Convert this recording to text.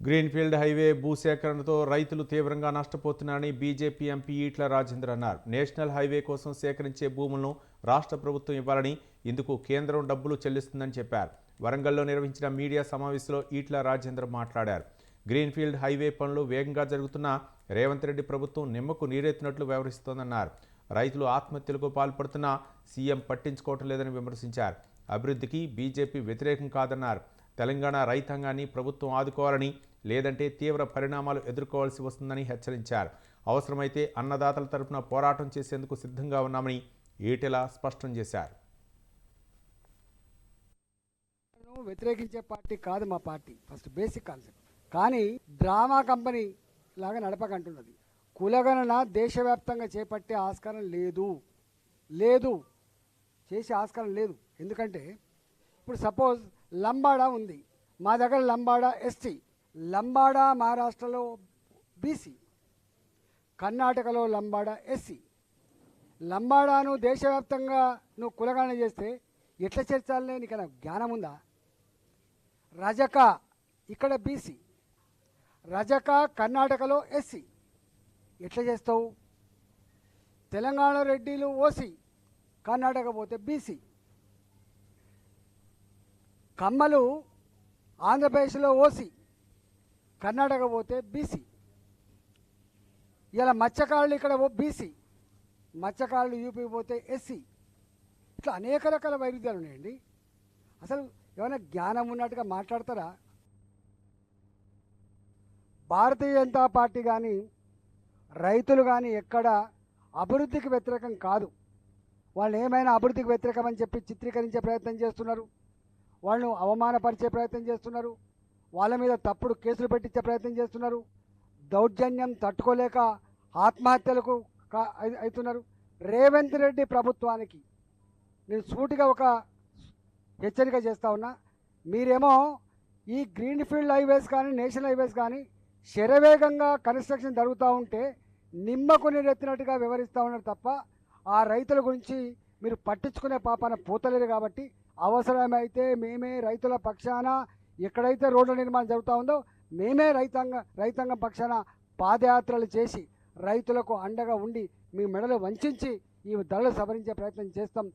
Greenfield highway భూసేకరణతో రైతులు తీవ్రంగా నష్టపోతున్నారని BJP MP ఈట్ల Rajender అన్నారు. నేషనల్ హైవే కోసం సేకరించే భూములను రాష్ట్ర ప్రభుత్వం ఇవ్వాలని, ఇందుకు కేంద్రం డబ్బులు చెల్లిస్తుందని చెప్పారు. వరంగల్లో నిర్వహించిన మీడియా సమావేశంలో ఈట్ల రాజేందర్ మాట్లాడారు. గ్రీన్ఫీల్డ్ హైవే పనులు వేగంగా జరుగుతున్నా రేవంత్ రెడ్డి ప్రభుత్వం నిమ్మకు నీరెత్తినట్లు వ్యవహరిస్తోందన్నారు. రైతులు ఆత్మహత్యలకు పాల్పడుతున్నా సీఎం పట్టించుకోవటం లేదని విమర్శించారు. అభివృద్ధికి బీజేపీ వ్యతిరేకం కాదన్నారు. తెలంగాణ రైతాంగాన్ని ప్రభుత్వం ఆదుకోవాలని, లేదంటే తీవ్ర పరిణామాలు ఎదుర్కోవాల్సి వస్తుందని హెచ్చరించారు. అవసరమైతే అన్నదాతల తరపున పోరాటం చేసేందుకు సిద్ధంగా ఉన్నామని ఈటెల స్పష్టం చేశారు. వ్యతిరేకించే పార్టీ కాదు మా పార్టీ, ఫస్ట్ బేసిక్ కాన్సెప్ట్. కానీ డ్రామా కంపెనీ లాగా నడపకంటున్నది. కులగణన దేశవ్యాప్తంగా చేపట్టే ఆస్కారం లేదు చేసే ఆస్కారం లేదు. ఎందుకంటే ఇప్పుడు సపోజ్ లంబాడా ఉంది, మా దగ్గర లంబాడా ఎస్టీ, లంబాడా మహారాష్ట్రలో బీసీ, కర్ణాటకలో లంబాడా ఎస్సీ. లంబాడాను దేశవ్యాప్తంగా నువ్వు కులగణన చేస్తే ఎట్లా చేర్చాలనే నీకన్నా జ్ఞానం ఉందా? రజక ఇక్కడ బీసీ, రజక కర్ణాటకలో ఎస్సీ, ఎట్లా చేస్తావు? తెలంగాణ రెడ్డిలు ఓసీ, కర్ణాటక పోతే బీసీ. కమ్మలు ఆంధ్రప్రదేశ్లో ఓసీ, కర్ణాటక పోతే బీసీ. ఇలా మత్స్యకారులు ఇక్కడ బీసీ, మత్స్యకారులు యూపీ పోతే ఎస్సీ. ఇట్లా అనేక రకాల వైరుధ్యాలు ఉన్నాయండి. అసలు ఏమైనా జ్ఞానం ఉన్నట్టుగా మాట్లాడతారా? భారతీయ జనతా పార్టీ కానీ రైతులు కానీ ఎక్కడ అభివృద్ధికి వ్యతిరేకం కాదు. వాళ్ళు ఏమైనా అభివృద్ధికి వ్యతిరేకం అని చెప్పి చిత్రీకరించే ప్రయత్నం చేస్తున్నారు, వాళ్ళను అవమానపరిచే ప్రయత్నం చేస్తున్నారు, వాళ్ళ మీద తప్పుడు కేసులు పెట్టించే ప్రయత్నం చేస్తున్నారు, దౌర్జన్యం తట్టుకోలేక ఆత్మహత్యలకు అవుతున్నారు. రేవంత్ రెడ్డి ప్రభుత్వానికి నేను సూటిగా ఒక హెచ్చరిక చేస్తూ ఉన్నా. మీరేమో ఈ గ్రీన్ఫీల్డ్ హైవేస్ కానీ నేషనల్ హైవేస్ కానీ శరవేగంగా కన్స్ట్రక్షన్ జరుగుతూ ఉంటే నిమ్మకు నీరెత్తినట్టుగా వివరిస్తూ ఉన్నారు తప్ప ఆ రైతుల గురించి మీరు పట్టించుకునే పాపాన పోతలేరు. కాబట్టి అవసరమైతే మేమే రైతుల పక్షాన, ఎక్కడైతే రోడ్ల నిర్మాణం జరుగుతూ ఉందో మేమే రైతాంగం పక్షాన పాదయాత్రలు చేసి రైతులకు అండగా ఉండి మీ మెడలు వంచి ఈ ధరలు సవరించే ప్రయత్నం చేస్తాం.